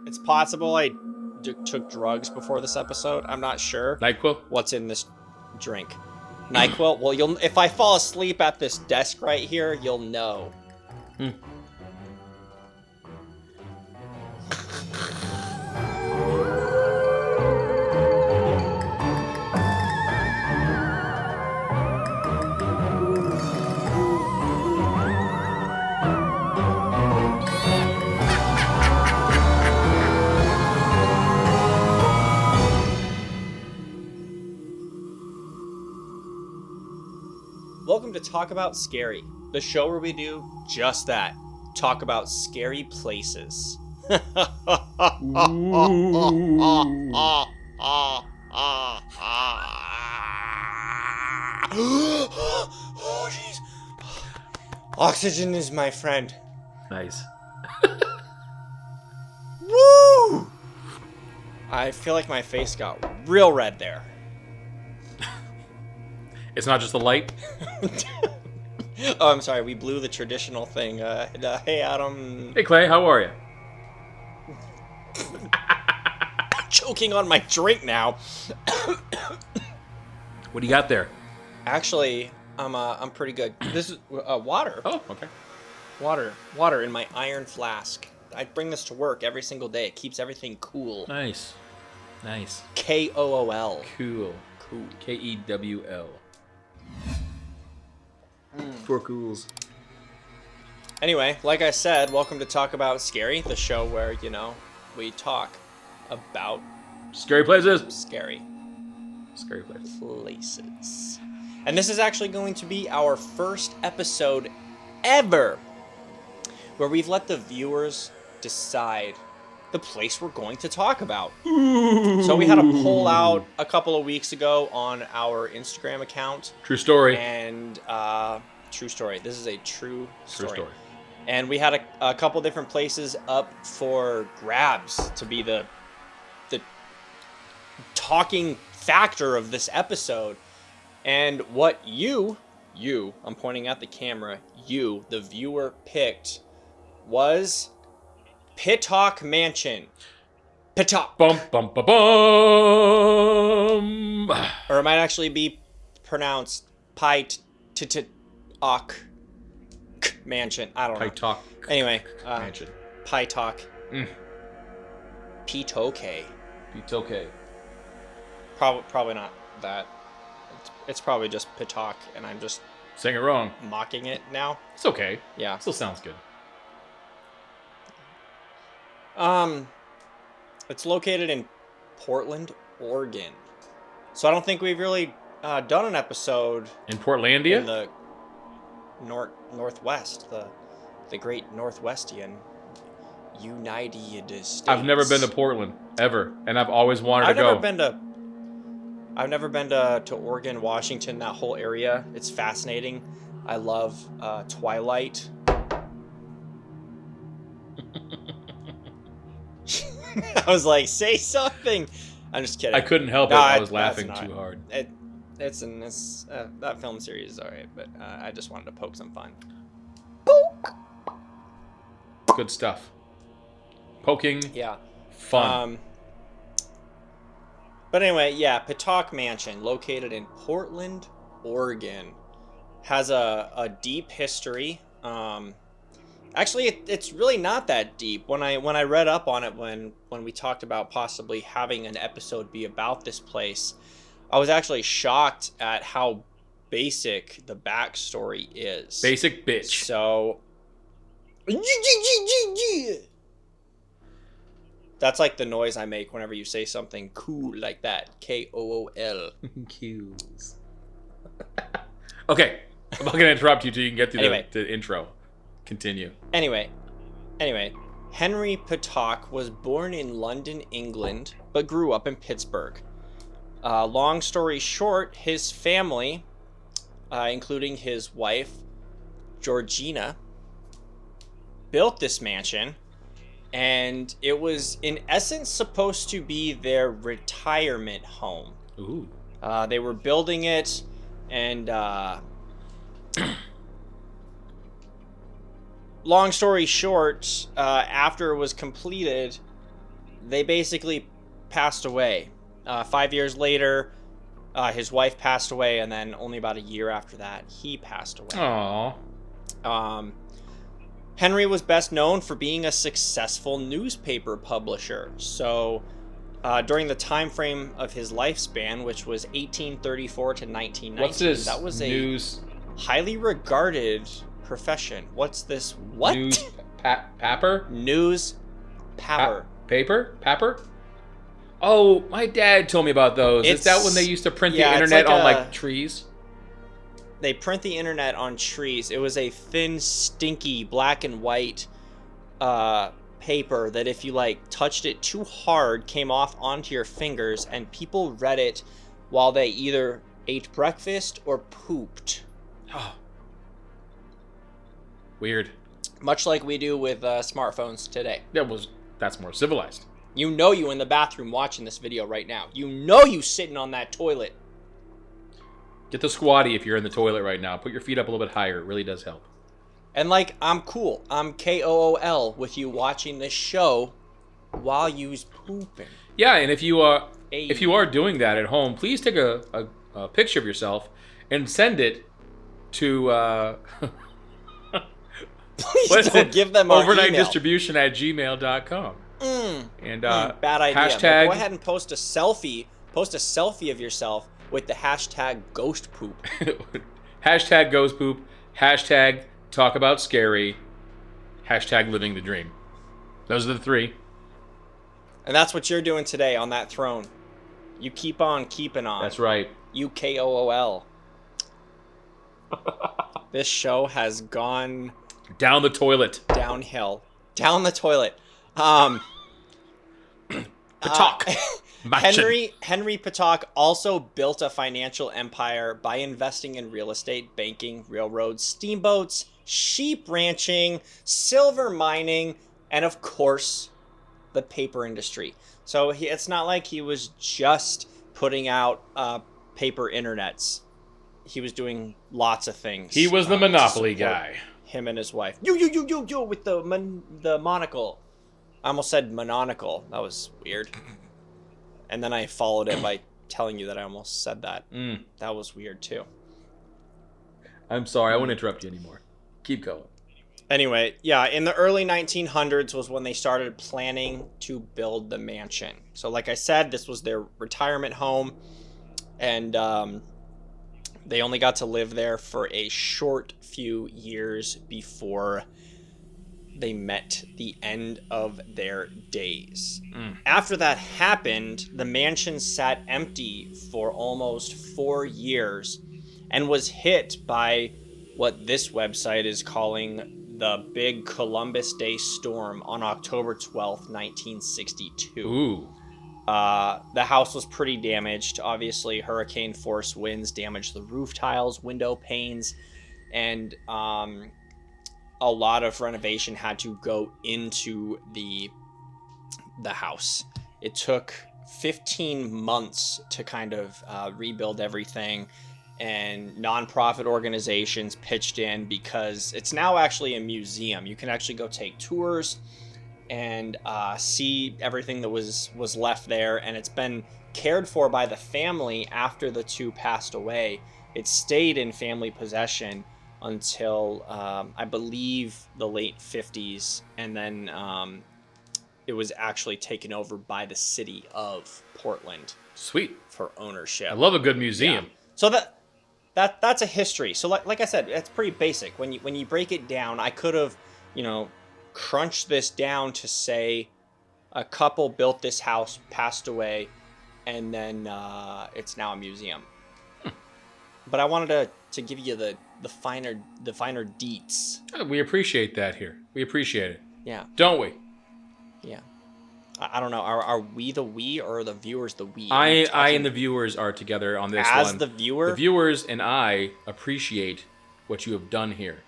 It's possible I took drugs before this episode. I'm not sure. NyQuil? What's in this drink? NyQuil? Well, if I fall asleep at this desk right here, you'll know. Welcome to Talk About Scary, the show where we do just that. Talk about scary places. Oh, jeez. Oxygen is my friend. Nice. Woo! I feel like my face got real red there. It's not just the light. Oh, I'm sorry. We blew the traditional thing. Hey, Adam. Hey, Clay. How are you? Choking on my drink now. What do you got there? Actually, I'm pretty good. This is water. Oh, okay. Water in my iron flask. I bring this to work every single day. It keeps everything cool. Nice. Nice. KOOL. Cool. Cool. KEWL. For cools. Anyway, like I said, welcome to Talk About Scary, the show where, we talk about Scary places. scary places. And this is actually going to be our first episode ever where we've let the viewers decide the place we're going to talk about. So we had a poll out a couple of weeks ago on our Instagram account. True story. And true story. This is a true story. True story. And we had a couple different places up for grabs to be the talking factor of this episode. And what you, I'm pointing at the camera, you, the viewer, picked was Pittock Mansion. Pittock. Bum, bum, bum, bum. Or it might actually be pronounced Pittock Mansion. I don't know. Pittock. Anyway, Mansion. Pittock. Pittock. Pittock. Probably not that. It's probably just Pittock, and I'm just Saying it wrong. mocking it now. It's okay. Yeah. Still sounds good. It's located in Portland, Oregon. So I don't think we've really done an episode In Portlandia? in the Northwest, the great Northwestian United States. I've never been to Portland ever, and I've always wanted to go. I've never been to Oregon, Washington, that whole area. It's fascinating. I love Twilight. I was like, say something. I'm just kidding. I couldn't help it. No, I was laughing too hard. That film series is alright, but I just wanted to poke some fun. Good stuff. Poking. Yeah. Fun. But anyway, yeah, Pittock Mansion, located in Portland, Oregon, has a deep history. Actually, it's really not that deep. When I read up on it, when we talked about possibly having an episode be about this place, I was actually shocked at how basic the backstory is. Basic bitch. So, that's like the noise I make whenever you say something cool like that. KOOL. Cues. Okay, I'm not gonna interrupt you till you can get through the intro. Continue. Anyway, Henry Pittock was born in London, England, but grew up in Pittsburgh. Long story short, his family, including his wife, Georgina, built this mansion, and it was in essence supposed to be their retirement home. Ooh. They were building it, and long story short, after it was completed, they basically passed away. 5 years later, his wife passed away, and then only about a year after that, he passed away. Aww. Henry was best known for being a successful newspaper publisher. So, during the time frame of his lifespan, which was 1834 to 1919, what's this? That was news? A highly regarded profession. What's this? What? News papper? News papper. Paper? Papper? Oh, my dad told me about those. Is that when they used to print the internet on like trees? They print the internet on trees. It was a thin, stinky, black and white paper that if you like touched it too hard, came off onto your fingers, and people read it while they either ate breakfast or pooped. Oh. Weird. Much like we do with smartphones today. That's more civilized. You know you in the bathroom watching this video right now. You know you sitting on that toilet. Get the squatty if you're in the toilet right now. Put your feet up a little bit higher. It really does help. And like, I'm cool. I'm KOOL with you watching this show while you's pooping. Yeah, and if you are doing that at home, please take a picture of yourself and send it to please don't give them our overnightdistribution @gmail.com. And bad idea. Hashtag, go ahead and post a selfie. Post a selfie of yourself with the hashtag ghost poop. Hashtag ghost poop. Hashtag talk about scary. Hashtag living the dream. Those are the three. And that's what you're doing today on that throne. You keep on keeping on. That's right. You KOOL. This show has gone down the toilet. Downhill. Down the toilet. Pittock. Henry Pittock also built a financial empire by investing in real estate, banking, railroads, steamboats, sheep ranching, silver mining, and of course, the paper industry. So it's not like he was just putting out paper internets. He was doing lots of things. He was the Monopoly guy. Him and his wife. You with the monocle. I almost said mononicle. That was weird. And then I followed it by telling you that I almost said that. That was weird too. I'm sorry, I won't interrupt you anymore. Keep going. Anyway, yeah, in the early 1900s was when they started planning to build the mansion. So like I said, this was their retirement home, and they only got to live there for a short few years before they met the end of their days. After that happened, the mansion sat empty for almost 4 years and was hit by what this website is calling the Big Columbus Day Storm on October 12th, 1962. Ooh. The house was pretty damaged. Obviously, hurricane force winds damaged the roof tiles, window panes, and a lot of renovation had to go into the house. It took 15 months to kind of rebuild everything, and nonprofit organizations pitched in because it's now actually a museum. You can actually go take tours and see everything that was left there, and it's been cared for by the family after the two passed away. It stayed in family possession until I believe the late 50s, and then it was actually taken over by the city of Portland. Sweet. For ownership. I love a good museum. Yeah. So that's a history. So like I said, it's pretty basic. When you break it down, I could have, crunched this down to say a couple built this house, passed away, and then it's now a museum. But I wanted to give you the finer deets. We appreciate that here. We appreciate it. Yeah. Don't we? Yeah. I don't know. Are we the we or are the viewers the we? I and the viewers are together on this one. As the viewer? The viewers and I appreciate what you have done here.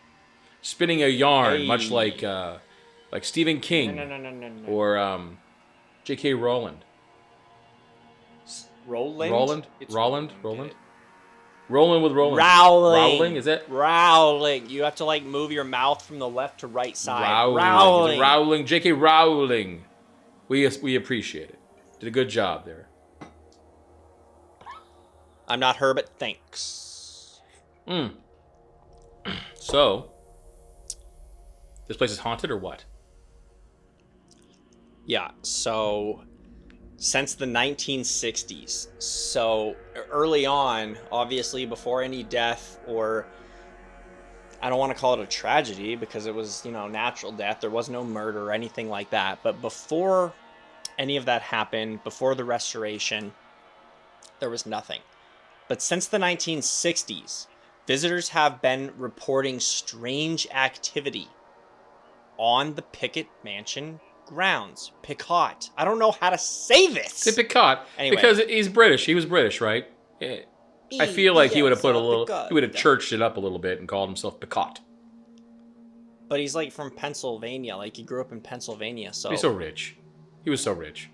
Spinning a yarn, much like Stephen King. No. Or J.K. Rowling. Roland? Roland with Roland. Rowling. Is it? Rowling. You have to move your mouth from the left to right side. Rowling. J.K. Rowling. We appreciate it. Did a good job there. I'm not her, but thanks. So, this place is haunted or what? Yeah, so since the 1960s. So early on, obviously before any death, or I don't want to call it a tragedy because it was, natural death. There was no murder or anything like that. But before any of that happened, before the restoration, there was nothing. But since the 1960s, visitors have been reporting strange activity on the Pickett Mansion grounds. Pittock. I don't know how to say this. Say Pittock. Anyway. Because he's British. He was British, right? I feel like he would have he would have churched it up a little bit and called himself Pittock. But he's like from Pennsylvania. Like he grew up in Pennsylvania, so He's so rich. He was so rich.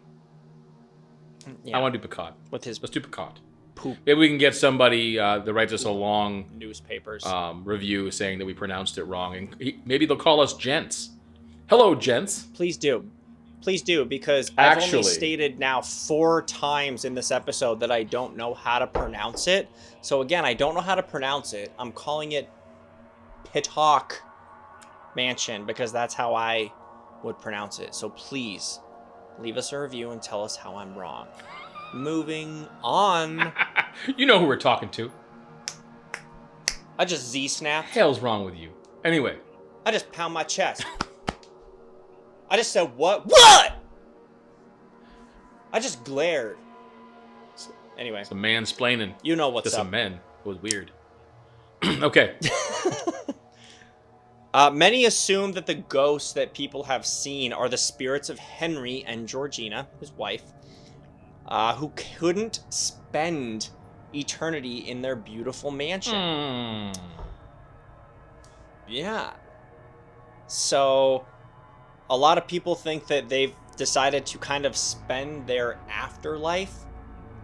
yeah, I want to do Pittock. with his Let's do Pittock. poop Maybe we can get somebody that writes us a long newspapers. review saying that we pronounced it wrong, and maybe they'll call us gents. Hello, gents. Please do, because I've Actually, only stated now 4 times in this episode that I don't know how to pronounce it. So again, I don't know how to pronounce it. I'm calling it Pittock Mansion because that's how I would pronounce it. So please leave us a review and tell us how I'm wrong. Moving on. You know who we're talking to. I just Z-snapped. Hell's wrong with you? Anyway. I just pound my chest. I just said, what? What? I just glared. Anyway. Some mansplaining. You know what's to up. some men. It was weird. Okay. Many assume that the ghosts that people have seen are the spirits of Henry and Georgina, his wife, who couldn't spend eternity in their beautiful mansion. Yeah. So, a lot of people think that they've decided to kind of spend their afterlife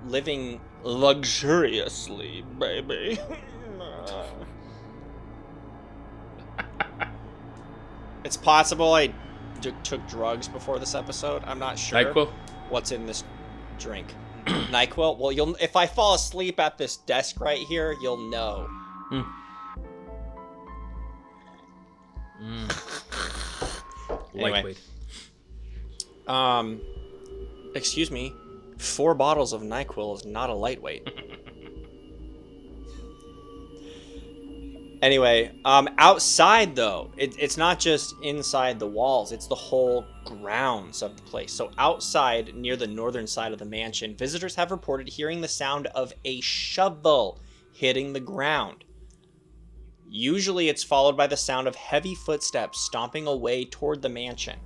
living luxuriously, baby. It's possible I took drugs before this episode. I'm not sure NyQuil? what's in this drink. NyQuil? Well, if I fall asleep at this desk right here, you'll know. Lightweight. Excuse me. 4 bottles of NyQuil is not a lightweight. Anyway, outside though, it's not just inside the walls, it's the whole grounds of the place. So outside, near the northern side of the mansion, visitors have reported hearing the sound of a shovel hitting the ground. Usually it's followed by the sound of heavy footsteps stomping away toward the mansion.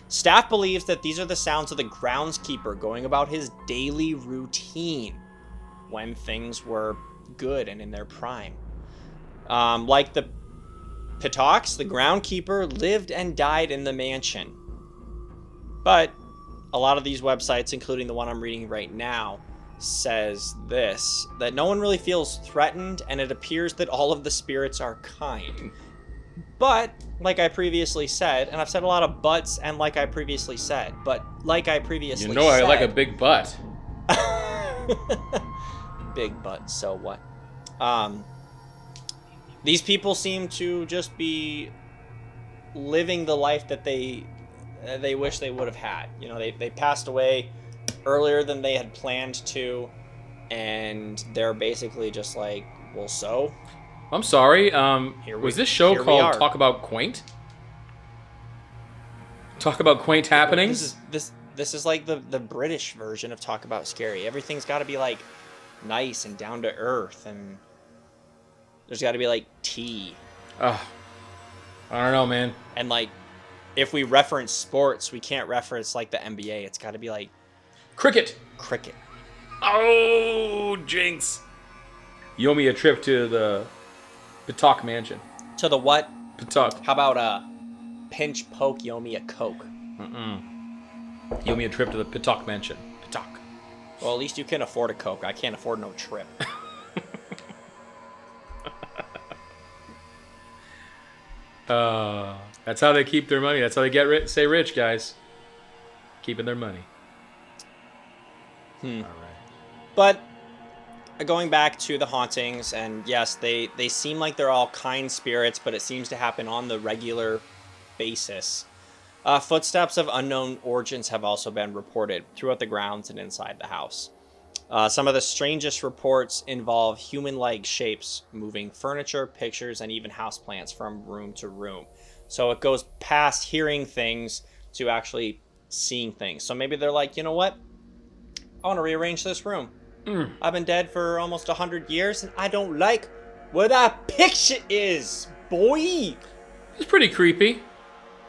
Staff believes that these are the sounds of the groundskeeper going about his daily routine when things were good and in their prime. Like the Pittocks, the groundkeeper lived and died in the mansion. But a lot of these websites, including the one I'm reading right now, says this, that no one really feels threatened, and it appears that all of the spirits are kind. But, like I previously said, and I've said a lot of buts and like I previously said, but like I previously said... I like a big butt. Big butt, so what? These people seem to just be living the life that they wish they would have had. You know, they passed away earlier than they had planned to, and they're basically just like, well, so? I'm sorry. Was this show called Talk About Quaint? Talk About Quaint Happenings? This is like the British version of Talk About Scary. Everything's got to be like nice and down to earth, and there's got to be like tea. I don't know, man. And like, if we reference sports, we can't reference like the NBA. It's got to be like cricket. Oh, jinx! You owe me a trip to the Pittock Mansion. To the what? Pittock. How about a pinch poke? You owe me a Coke. You owe me a trip to the Pittock Mansion. Pittock. Well, at least you can afford a Coke. I can't afford no trip. That's how they keep their money. That's how they stay rich, guys. Keeping their money. Hmm. All right. But going back to the hauntings, and yes, they seem like they're all kind spirits, but it seems to happen on the regular basis. Footsteps of unknown origins have also been reported throughout the grounds and inside the house. Some of the strangest reports involve human-like shapes moving furniture, pictures, and even houseplants from room to room. So it goes past hearing things to actually seeing things. So maybe they're like, you know what? I want to rearrange this room. I've been dead for almost 100 years, and I don't like where that picture is, boy. It's pretty creepy.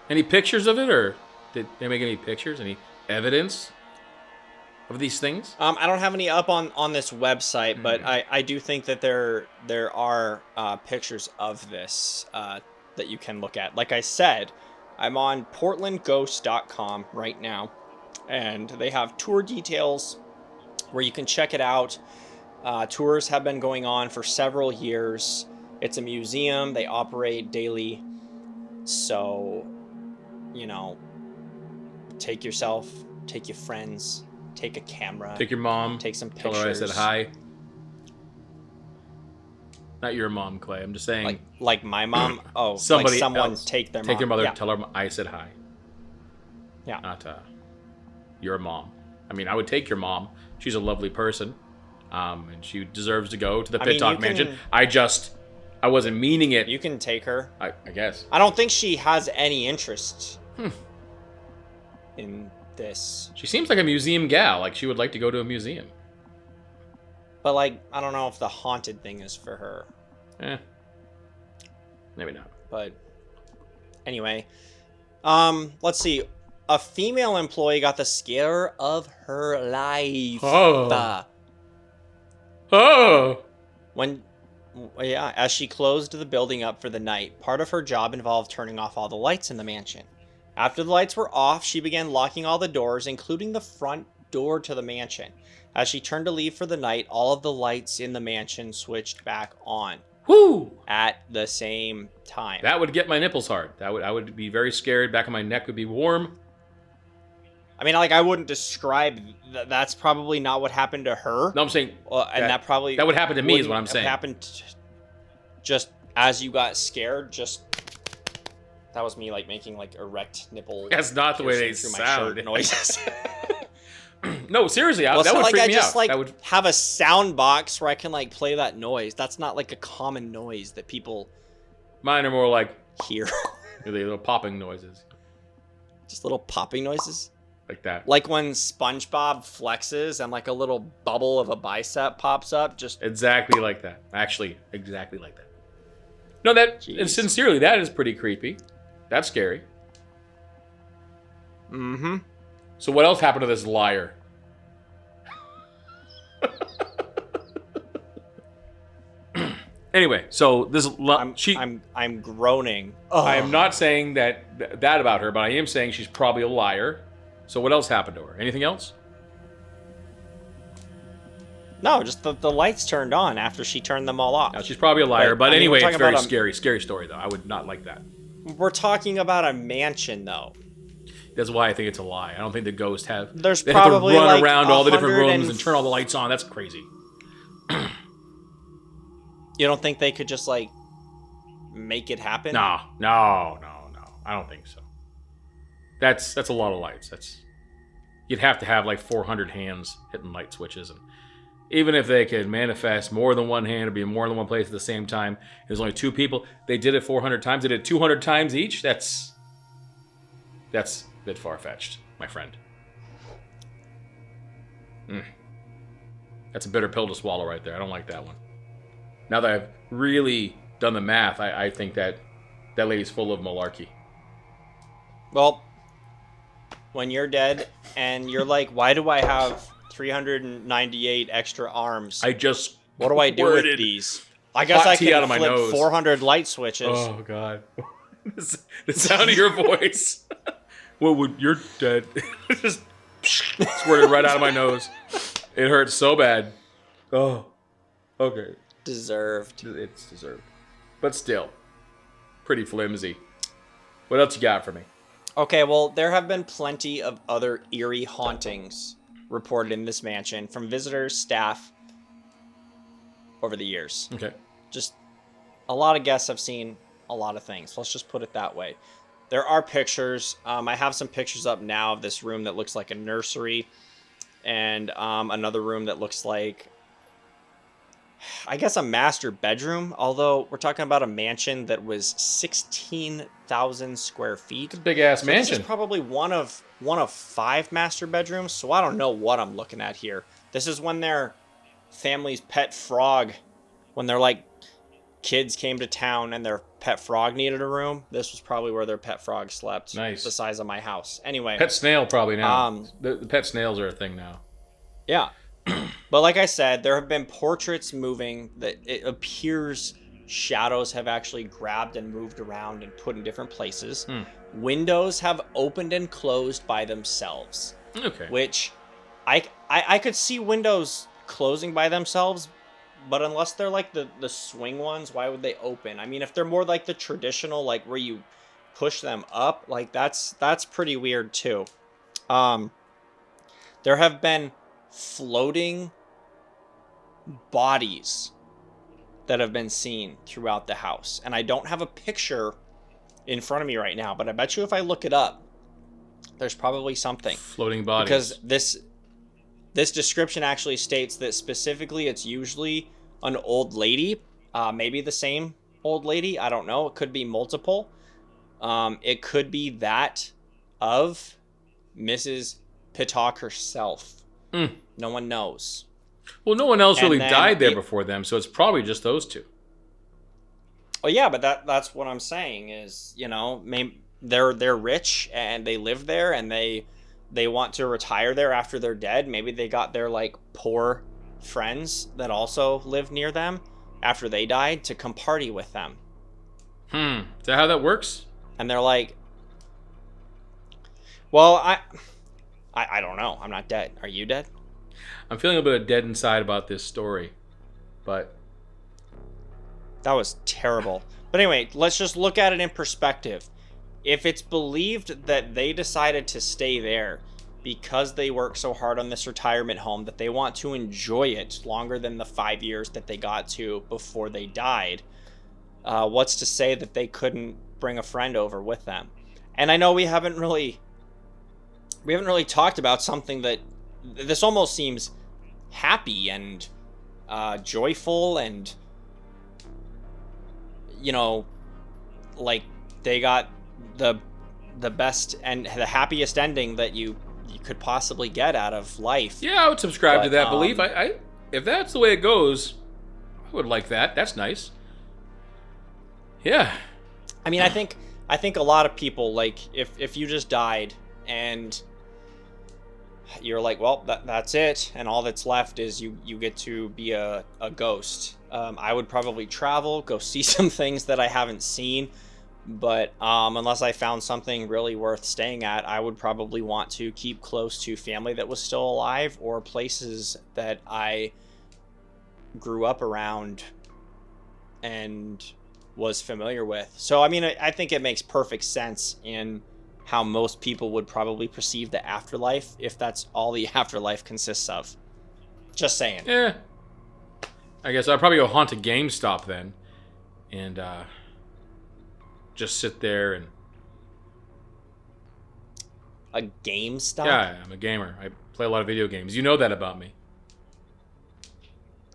Any pictures of it, or did they make any pictures? Any evidence of these things? I don't have any up on this website, but I do think that there are pictures of this that you can look at. Like I said, I'm on portlandghost.com right now, and they have tour details where you can check it out. Tours have been going on for several years. It's a museum. They operate daily. So, you know, take yourself, take your friends, take a camera. Take your mom. Take some pictures. Tell her I said hi. Not your mom, Clay. I'm just saying. Like my mom? Oh, somebody like someone else. take their mom. Take their mother. Yeah. Tell her I said hi. Yeah. Not your mom. I mean, I would take your mom. She's a lovely person. And she deserves to go to the Pittock mansion. I wasn't meaning it. You can take her. I guess. I don't think she has any interest in this. She seems like a museum gal. Like she would like to go to a museum. But like, I don't know if the haunted thing is for her. Maybe not. But anyway, let's see. A female employee got the scare of her life. As she closed the building up for the night, part of her job involved turning off all the lights in the mansion. After the lights were off, she began locking all the doors, including the front door to the mansion. As she turned to leave for the night, all of the lights in the mansion switched back on. Whoo! At the same time. That would get my nipples hard. I would be very scared. Back of my neck would be warm. I mean, like, I wouldn't describe that's probably not what happened to her. No, I'm saying, and that probably that would happen to me is what I'm saying. Happened just as you got scared. Just that was me, like making like erect nipple. That's not the way they through sound. my shirt noises. No, seriously, that would like freak I me just out. like that would... have a sound box where I can like play that noise. That's not like a common noise that people. Mine are more like hear. The little popping noises. Just little popping noises. Like that. Like when SpongeBob flexes and like a little bubble of a bicep pops up. Just exactly like that. Actually, exactly like that. No, and sincerely, that is pretty creepy. That's scary. Mm-hmm. So what else happened to this liar? Anyway, so this I'm groaning. I am not saying that about her, but I am saying she's probably a liar. So what else happened to her? Anything else? No, just the lights turned on after she turned them all off. No, she's probably a liar, but I mean, anyway, it's very scary. Scary story, though. I would not like that. We're talking about a mansion, though. That's why I think it's a lie. I don't think the ghosts have... There's they probably have to run like around all the different rooms and turn all the lights on. That's crazy. You don't think they could just, like, make it happen? No. I don't think so. That's a lot of lights. You'd have to have like 400 hands hitting light switches, and even if they could manifest more than one hand or be in more than one place at the same time, there's only two people. They did it 400 times. They did it 200 times each. That's a bit far-fetched, my friend. That's a bitter pill to swallow right there. I don't like that one. Now that I've really done the math, I think that lady's full of malarkey. Well, when you're dead and you're like, why do I have 398 extra arms? What do I do with these? I guess I can flip 400 light switches. Oh, God. The sound of your voice. You're dead. Just squirted right out of my nose. It hurts so bad. Oh. Okay. Deserved. It's deserved. But still, pretty flimsy. What else you got for me? Okay, well, there have been plenty of other eerie hauntings reported in this mansion from visitors, staff, over the years. Okay. Just a lot of guests have seen a lot of things. Let's just put it that way. There are pictures. I have some pictures up now of this room that looks like a nursery, and another room that looks like, I guess, a master bedroom. Although we're talking about a mansion that was 16,000 square feet. It's a big ass mansion. This is probably one of 5 master bedrooms. So I don't know what I'm looking at here. This is when their family's pet frog, when they're like kids came to town and their pet frog needed a room. This was probably where their pet frog slept. Nice. The size of my house. Anyway. Pet snail probably now. The pet snails are a thing now. Yeah. But like I said, there have been portraits moving that it appears shadows have actually grabbed and moved around and put in different places. Windows have opened and closed by themselves. Okay. Which I could see windows closing by themselves, but unless they're like the swing ones, why would they open? I mean, if they're more like the traditional, like where you push them up, like that's pretty weird too. There have been floating bodies that have been seen throughout the house. And I don't have a picture in front of me right now, but I bet you if I look it up, there's probably something. Floating bodies. Because this description actually states that specifically it's usually an old lady, maybe the same old lady. I don't know. It could be multiple. It could be that of Mrs. Pittock herself. No one knows. Well, no one else really died there before them, so it's probably just those two. Oh yeah, but that's what I'm saying is, you know, they're rich and they live there and they want to retire there after they're dead. Maybe they got their like poor friends that also live near them after they died to come party with them. Is that how that works? And they're like, well, I don't know. I'm not dead. Are you dead? I'm feeling a bit of dead inside about this story, but that was terrible. But anyway, let's just look at it in perspective. If it's believed that they decided to stay there because they worked so hard on this retirement home that they want to enjoy it longer than the 5 years that they got to before they died, what's to say that they couldn't bring a friend over with them? And I know we haven't really talked about something that this almost seems happy and joyful and, you know, like they got the best and the happiest ending that you could possibly get out of life. Yeah, I would subscribe to that belief. I if that's the way it goes, I would like that. That's nice. Yeah. I mean, I think a lot of people, like, if you just died and you're like, well, that's it, and all that's left is you get to be a ghost. I would probably travel, go see some things that I haven't seen, but unless I found something really worth staying at, I would probably want to keep close to family that was still alive or places that I grew up around and was familiar with. So, I mean, I think it makes perfect sense in how most people would probably perceive the afterlife if that's all the afterlife consists of. Just saying. Yeah. I guess I'd probably go haunt a GameStop then. And just sit there and... A GameStop? Yeah, I'm a gamer. I play a lot of video games. You know that about me.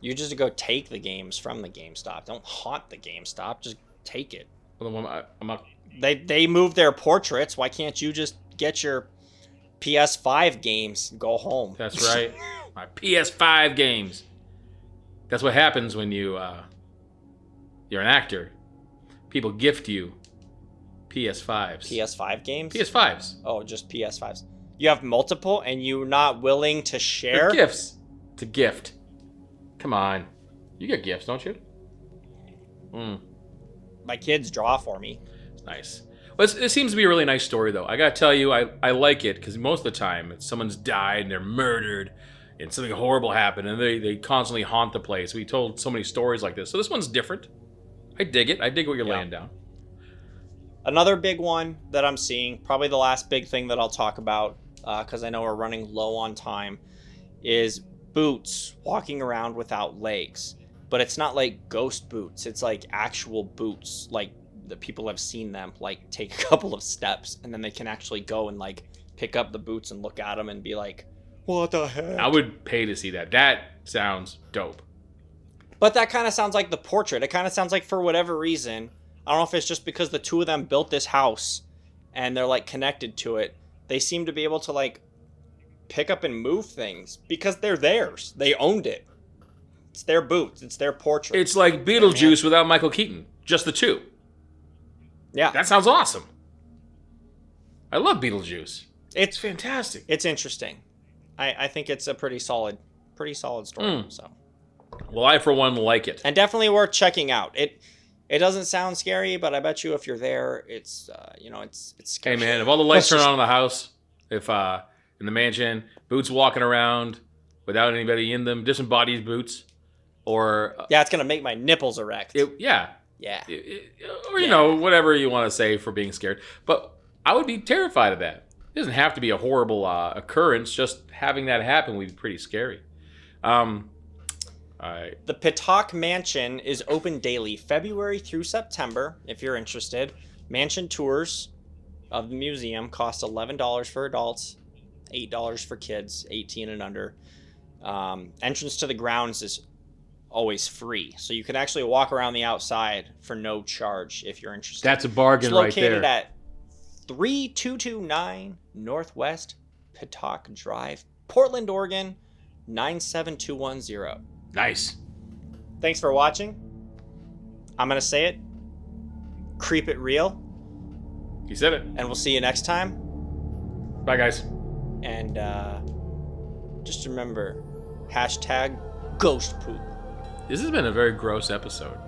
You just go take the games from the GameStop. Don't haunt the GameStop. Just take it. Well, I'm not... They move their portraits. Why can't you just get your PS5 games and go home? That's right. My PS5 games. That's what happens when you're an actor. People gift you PS5s. PS5 games? PS5s. Oh, just PS5s. You have multiple and you're not willing to share? They're gifts. It's a gift. Come on. You get gifts, don't you? My kids draw for me. Nice. Well, it seems to be a really nice story, though. I gotta tell you, I like it because most of the time, someone's died and they're murdered and something horrible happened and they constantly haunt the place. We told so many stories like this. So this one's different. I dig it. I dig what you're laying down. Another big one that I'm seeing, probably the last big thing that I'll talk about, because I know we're running low on time, is boots walking around without legs. But it's not like ghost boots. It's like actual boots. Like the people have seen them like take a couple of steps and then they can actually go and like pick up the boots and look at them and be like, what the heck? I would pay to see that. That sounds dope. But that kind of sounds like the portrait. It kind of sounds like for whatever reason, I don't know if it's just because the two of them built this house and they're like connected to it. They seem to be able to like pick up and move things because they're theirs. They owned it. It's their boots. It's their portrait. It's like Beetlejuice without Michael Keaton. Just the two. Yeah. That sounds awesome. I love Beetlejuice. It's fantastic. It's interesting. I think it's a pretty solid story. So, well, I for one like it, and definitely worth checking out. It doesn't sound scary, but I bet you if you're there, it's it's scary. Hey man, if all the lights turn on in the house, if in the mansion, boots walking around without anybody in them, disembodied boots, or yeah, it's gonna make my nipples erect. Yeah. Or whatever you want to say for being scared, but I would be terrified of that. It doesn't have to be a horrible occurrence. Just having that happen would be pretty scary. All right. The Pittock Mansion is open daily, February through September, if you're interested. Mansion tours of the museum cost $11 for adults, $8 for kids, 18 and under. Entrance to the grounds is always free, so you can actually walk around the outside for no charge if you're interested. That's a bargain right there. It's located at 3229 Northwest Pittock Drive, Portland, Oregon, 97210. Nice. Thanks for watching. I'm going to say it. Creep it real. You said it. And we'll see you next time. Bye, guys. And just remember, #ghost poop. This has been a very gross episode.